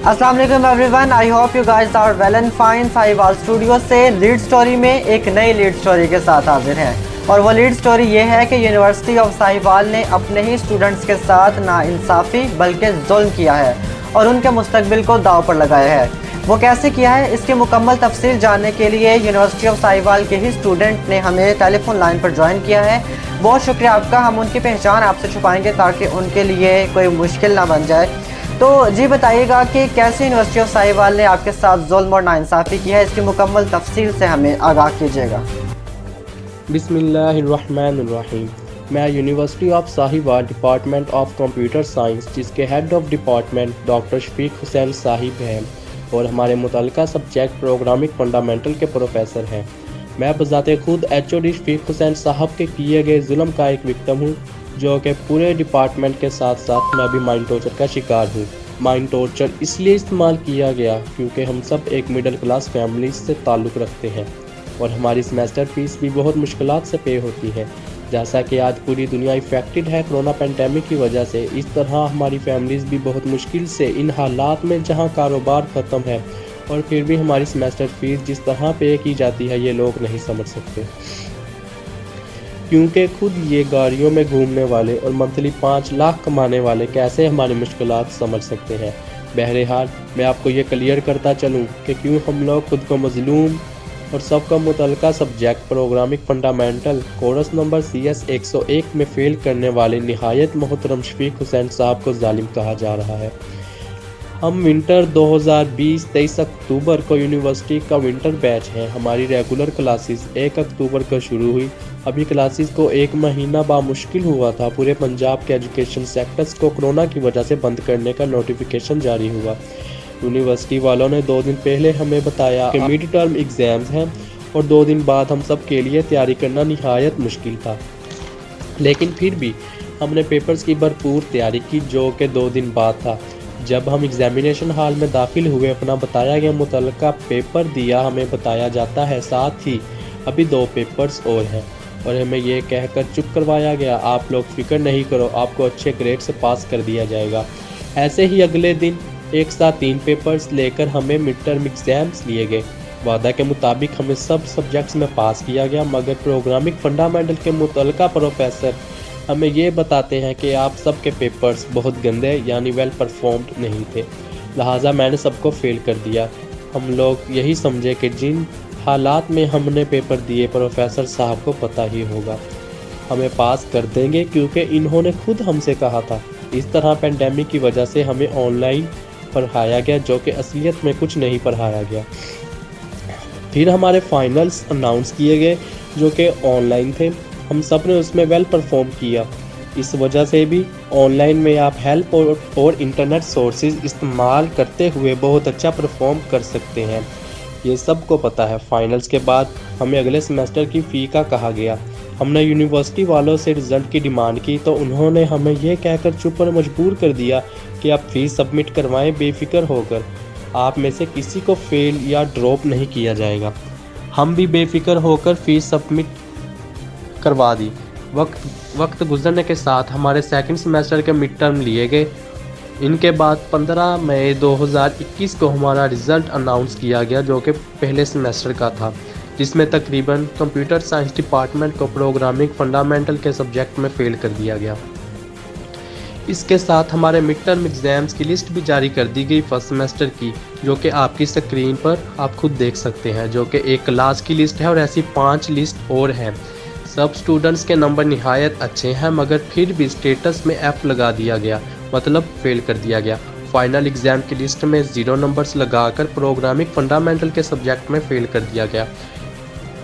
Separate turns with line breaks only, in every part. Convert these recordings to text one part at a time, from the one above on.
अस्सलाम वालेकुम everyone, I hope you guys are well and fine. Sahiwal studio से lead story में एक नई लीड स्टोरी के साथ हाजिर हैं और वो लीड स्टोरी ये है कि यूनिवर्सिटी ऑफ साहिवाल ने अपने ही स्टूडेंट्स के साथ नाइंसाफ़ी बल्कि जुल्म किया है और उनके मुस्तकबिल को दाव पर लगाया है। वो कैसे किया है, इसकी मुकम्मल तफसील जानने के लिए यूनिवर्सिटी ऑफ साहिवाल के ही स्टूडेंट ने हमें टेलीफोन लाइन पर ज्वाइन किया है। बहुत शुक्रिया आपका। हम उनकी पहचान आपसे छुपाएंगे ताकि उनके लिए कोई मुश्किल ना बन जाए। तो जी बताइएगा कि कैसे यूनिवर्सिटी ऑफ साहिवाल ने आपके साथ जुल्म और नाइंसाफ़ी की है, इसकी मुकम्मल तफसील से हमें आगाह कीजिएगा।
बिस्मिल्लाहिर्रहमानिर्रहीम। मैं university of Sahiwal department of computer science, जिसके head of department doctor Shafiq Hussain sahib हैं और हमारे मुतल्लिका सब्जेक्ट प्रोग्रामिंग फंडामेंटल के प्रोफेसर हैं। मैं बज़ाते खुद HOD शफीक हुसैन साहब के किए गए जुल्म का एक विक्टिम हूँ, जो कि पूरे डिपार्टमेंट के साथ साथ मैं भी माइंड टॉर्चर का शिकार हूँ। माइंड टॉर्चर इसलिए इस्तेमाल किया गया क्योंकि हम सब एक मिडिल क्लास फैमिली से ताल्लुक़ रखते हैं और हमारी सेमेस्टर फीस भी बहुत मुश्किलात से पे होती है। जैसा कि आज पूरी दुनिया इफ़ेक्टेड है कोरोना पेंडेमिक की वजह से, इस तरह हमारी फैमिलीज़ भी बहुत मुश्किल से इन हालात में, जहाँ कारोबार ख़त्म है और फिर भी हमारी सेमेस्टर फीस जिस तरह पे की जाती है, ये लोग नहीं समझ सकते। क्योंकि खुद ये गाड़ियों में घूमने वाले और मंथली 5 लाख कमाने वाले कैसे हमारी मुश्किलात समझ सकते हैं। बहरहाल मैं आपको ये क्लियर करता चलूँ कि क्यों हम लोग खुद को मजलूम और सबका मुतल्लिका subject programming fundamental course number CS 101 में फ़ेल करने वाले निहायत मोहतरम शफीक हुसैन साहब को जालिम कहा जा रहा है। हम विंटर 2020-23 अक्टूबर को यूनिवर्सिटी का विंटर बैच है। हमारी रेगुलर क्लासेस 1 अक्टूबर को शुरू हुई। अभी क्लासेस को 1 महीना बामुश्किल हुआ था। पूरे पंजाब के एजुकेशन सेक्टर्स को कोरोना की वजह से बंद करने का नोटिफिकेशन जारी हुआ। यूनिवर्सिटी वालों ने 2 दिन पहले हमें बताया कि मिड टर्म एग्ज़ाम्स हैं और 2 दिन बाद हम सब के लिए तैयारी करना निहायत मुश्किल था, लेकिन फिर भी हमने पेपर्स की भरपूर तैयारी की, जो कि 2 दिन बाद था। जब हम एग्जामिनेशन हॉल में दाखिल हुए, अपना बताया गया मुतल्लिका पेपर दिया, हमें बताया जाता है साथ ही अभी 2 पेपर्स और हैं और हमें ये कहकर चुप करवाया गया, आप लोग फिक्र नहीं करो, आपको अच्छे ग्रेड से पास कर दिया जाएगा। ऐसे ही अगले दिन एक साथ 3 पेपर्स लेकर हमें मिड टर्म एग्ज़ाम्स लिए गए। वादा के मुताबिक हमें सब सब्जेक्ट्स में पास किया गया, मगर प्रोग्रामिंग फंडामेंटल के मुतल्लिका प्रोफेसर हमें ये बताते हैं कि आप सब के पेपर्स बहुत गंदे यानी वेल परफॉर्म्ड नहीं थे, लिहाजा मैंने सबको फेल कर दिया। हम लोग यही समझे कि जिन हालात में हमने पेपर दिए प्रोफेसर साहब को पता ही होगा, हमें पास कर देंगे क्योंकि इन्होंने खुद हमसे कहा था। इस तरह पेंडेमिक की वजह से हमें ऑनलाइन पढ़ाया गया, जो कि असलियत में कुछ नहीं पढ़ाया गया। फिर हमारे फाइनल्स अनाउंस किए गए जो कि ऑनलाइन थे। हम सब ने उसमें वेल परफॉर्म किया। इस वजह से भी ऑनलाइन में आप हेल्प और इंटरनेट सोर्सेज इस्तेमाल करते हुए बहुत अच्छा परफॉर्म कर सकते हैं, ये सबको पता है। फाइनल्स के बाद हमें अगले सेमेस्टर की फ़ी का कहा गया। हमने यूनिवर्सिटी वालों से रिज़ल्ट की डिमांड की तो उन्होंने हमें यह कहकर चुप पर मजबूर कर दिया कि आप फ़ीस सबमिट करवाएं बेफिक्र होकर, आप में से किसी को फेल या ड्रॉप नहीं किया जाएगा। हम भी बेफिक्र होकर फ़ीस सबमिट करवा दी। वक्त गुजरने के साथ हमारे सेकंड सेमेस्टर के मिड टर्म लिए गए। इनके बाद 15 मई 2021 को हमारा रिज़ल्ट अनाउंस किया गया, जो कि पहले सेमेस्टर का था, जिसमें तकरीबन कंप्यूटर साइंस डिपार्टमेंट को प्रोग्रामिंग फंडामेंटल के सब्जेक्ट में फ़ेल कर दिया गया। इसके साथ हमारे मिड टर्म एग्ज़ाम्स की लिस्ट भी जारी कर दी गई फर्स्ट सेमेस्टर की, जो कि आपकी स्क्रीन पर आप खुद देख सकते हैं, जो कि एक क्लास की लिस्ट है और ऐसी 5 लिस्ट और हैं। सब स्टूडेंट्स के नंबर निहायत अच्छे हैं, मगर फिर भी स्टेटस में F लगा दिया गया, मतलब फेल कर दिया गया। फाइनल एग्ज़ाम की लिस्ट में 0 नंबर्स लगाकर प्रोग्रामिंग फंडामेंटल के सब्जेक्ट में फ़ेल कर दिया गया।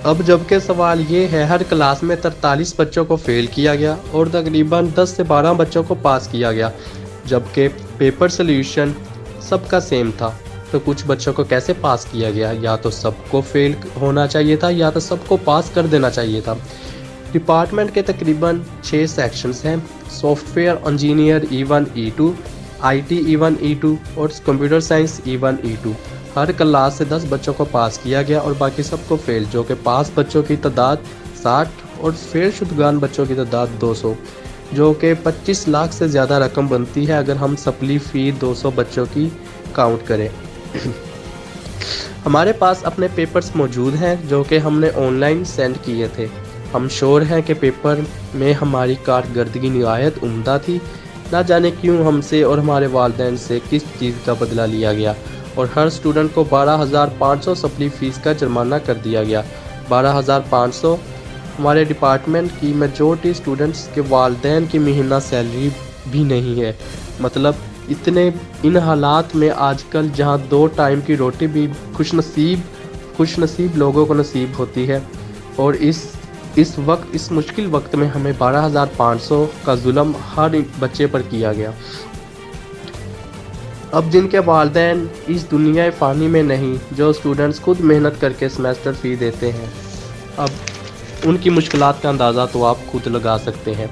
अब जबकि सवाल ये है, हर क्लास में 43 बच्चों को फ़ेल किया गया और तकरीबन 10 से 12 बच्चों को पास किया गया, जबकि पेपर सोल्यूशन सबका सेम था। तो कुछ बच्चों को कैसे पास किया गया? या तो सबको फेल होना चाहिए था या तो सबको पास कर देना चाहिए था। डिपार्टमेंट के तकरीबन 6 सेक्शंस हैं, software engineer E1 E2, IT E1 E2 और कंप्यूटर साइंस E1 E2। हर क्लास से 10 बच्चों को पास किया गया और बाकी सबको फेल, जो कि पास बच्चों की तादाद 60 और फेल शुदगान बच्चों की तादाद 200, जो कि 25 लाख से ज़्यादा रकम बनती है अगर हम सप्ली फ़ी 200 बच्चों की काउंट करें। हमारे पास अपने पेपर्स मौजूद हैं जो कि हमने ऑनलाइन सेंड किए थे। हम श्योर हैं कि पेपर में हमारी कारकर्दगी निहायत उम्दा थी। ना जाने क्यों हमसे और हमारे वालिदैन से किस चीज़ का बदला लिया गया और हर स्टूडेंट को 12,500 सप्ली फ़ीस का जुर्माना कर दिया गया। 12,500 हमारे डिपार्टमेंट की मेजॉरिटी स्टूडेंट्स के वालिदैन की महीना सैलरी भी नहीं है। मतलब इन हालात में आजकल जहां 2 टाइम की रोटी भी खुशनसीब लोगों को नसीब होती है, और इस मुश्किल वक्त में हमें 12,500 का जुल्म हर बच्चे पर किया गया। अब जिनके वालिदैन इस दुनिया फ़ानी में नहीं, जो स्टूडेंट्स खुद मेहनत करके सेमेस्टर फ़ी देते हैं, अब उनकी मुश्किलात का अंदाज़ा तो आप खुद लगा सकते हैं।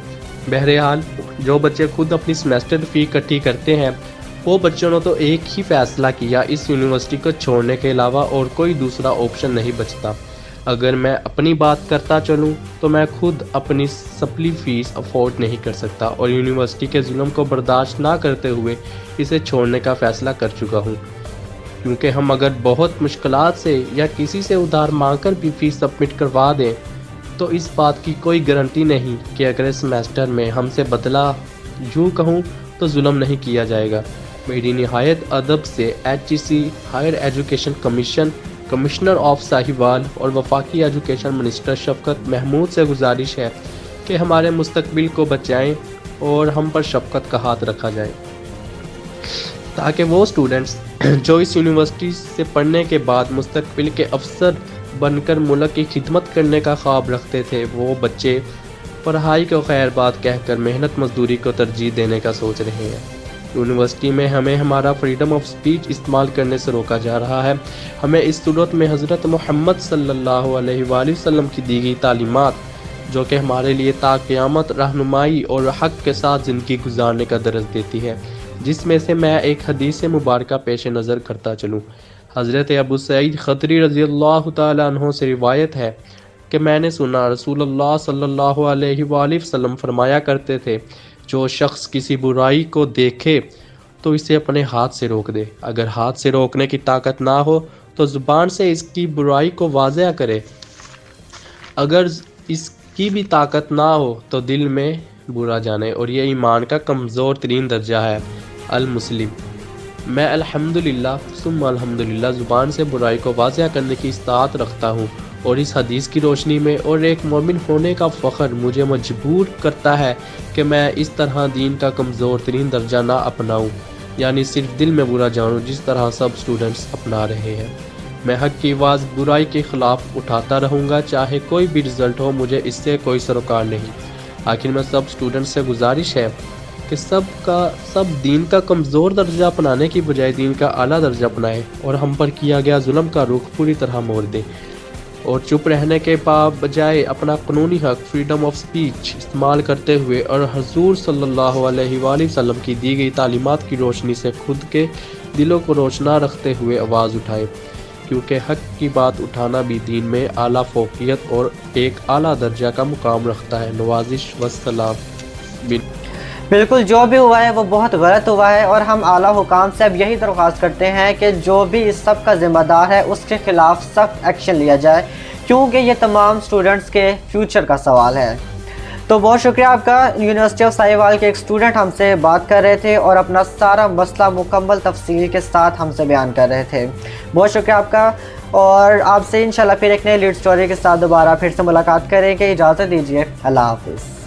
बहरहाल जो बच्चे खुद अपनी सेमेस्टर फ़ी इकट्ठी करते हैं, वो बच्चों ने तो एक ही फ़ैसला किया, इस यूनिवर्सिटी को छोड़ने के अलावा और कोई दूसरा ऑप्शन नहीं बचता। अगर मैं अपनी बात करता चलूँ तो मैं खुद अपनी सप्ली फ़ीस अफोर्ड नहीं कर सकता और यूनिवर्सिटी के जुल्म को बर्दाश्त ना करते हुए इसे छोड़ने का फ़ैसला कर चुका हूँ। क्योंकि हम अगर बहुत मुश्किलात से या किसी से उधार मांगकर भी फ़ीस सबमिट करवा दें तो इस बात की कोई गारंटी नहीं कि अगले सेमेस्टर में हमसे बदला यूँ कहूँ तो जुल्म नहीं किया जाएगा। मेरी निहायत अदब से HEC higher education commissioner of Sahiwal और वफाकी एजुकेशन मिनिस्टर शफकत महमूद से गुजारिश है कि हमारे मुस्तकबिल को बचाएं और हम पर शफकत का हाथ रखा जाए, ताकि वो स्टूडेंट्स जो इस यूनिवर्सिटी से पढ़ने के बाद मुस्तकबिल के अफसर बनकर मुल्क की खिदमत करने का ख्वाब रखते थे, वो बच्चे पढ़ाई को खैर बात कहकर मेहनत मजदूरी को तरजीह देने का सोच रहे हैं। यूनिवर्सिटी में हमें हमारा फ्रीडम ऑफ स्पीच इस्तेमाल करने से रोका जा रहा है। हमें इस सूरत में हज़रत मोहम्मद सल्लल्लाहु अलैहि वसल्लम की दी गई तालीमात, जो कि हमारे लिए ता क़यामत रहनुमाई और हक़ के साथ ज़िंदगी गुजारने का दर्स देती है, जिसमें से मैं एक हदीस मुबारका पेश नज़र करता चलूँ। हज़रत अबू सईद खदरी रज़ियल्लाहु ताला अन्हु से रिवायत है कि मैंने सुना रसूलुल्लाह सल्लल्लाहु अलैहि वसल्लम फरमाया करते थे, जो शख्स किसी बुराई को देखे तो इसे अपने हाथ से रोक दे। अगर हाथ से रोकने की ताकत ना हो तो ज़ुबान से इसकी बुराई को वाज़ह करे। अगर इसकी भी ताकत ना हो तो दिल में बुरा जाने, और ये ईमान का कमज़ोर तरीन दर्जा है। अल मुस्लिम। मैं अल्हम्दुलिल्लाह सुम्मा अल्हम्दुलिल्लाह ज़ुबान से बुराई को वाज़ह करने की इस्तात रखता हूँ, और इस हदीस की रोशनी में और एक मोमिन होने का फ़ख्र मुझे मजबूर करता है कि मैं इस तरह दीन का कमज़ोर तरीन दर्जा ना अपनाऊँ, यानी सिर्फ दिल में बुरा जानूँ, जिस तरह सब स्टूडेंट्स अपना रहे हैं। मैं हक़ की आवाज़ बुराई के ख़िलाफ़ उठाता रहूँगा, चाहे कोई भी रिज़ल्ट हो, मुझे इससे कोई सरोकार नहीं। आखिर में सब स्टूडेंट्स से गुजारिश है कि सब दीन का कमज़ोर दर्जा अपनाने की बजाय दीन का आला दर्जा अपनाएं और हम पर किया गया जुल्म का रुख पूरी तरह मोड़ दें, और चुप रहने के बजाय अपना कानूनी हक़ फ्रीडम ऑफ स्पीच इस्तेमाल करते हुए और हुज़ूर सल्लल्लाहु अलैहि वसल्लम की दी गई तालीमात की रोशनी से खुद के दिलों को रोशना रखते हुए आवाज़ उठाएं, क्योंकि हक़ की बात उठाना भी दीन में आला फ़ौक़ियत और एक आला दर्जा का मुकाम रखता है। नवाजिश वस्सलाम।
बिल्कुल, जो भी हुआ है वो बहुत गलत हुआ है, और हम आला हुकाम से अब यही दरख्वास्त करते हैं कि जो भी इस सब का ज़िम्मेदार है उसके ख़िलाफ़ सख्त एक्शन लिया जाए, क्योंकि ये तमाम स्टूडेंट्स के फ्यूचर का सवाल है। तो बहुत शुक्रिया आपका। यूनिवर्सिटी ऑफ साहिवाल के एक स्टूडेंट हमसे बात कर रहे थे और अपना सारा मसला मुकम्मल तफसील के साथ हमसे बयान कर रहे थे। बहुत शुक्रिया आपका, और आपसे इंशाल्लाह फिर एक नई लीड स्टोरी के साथ दोबारा फिर से मुलाकात करेंगे। इजाज़त दीजिए, अल्लाह हाफ़िज़।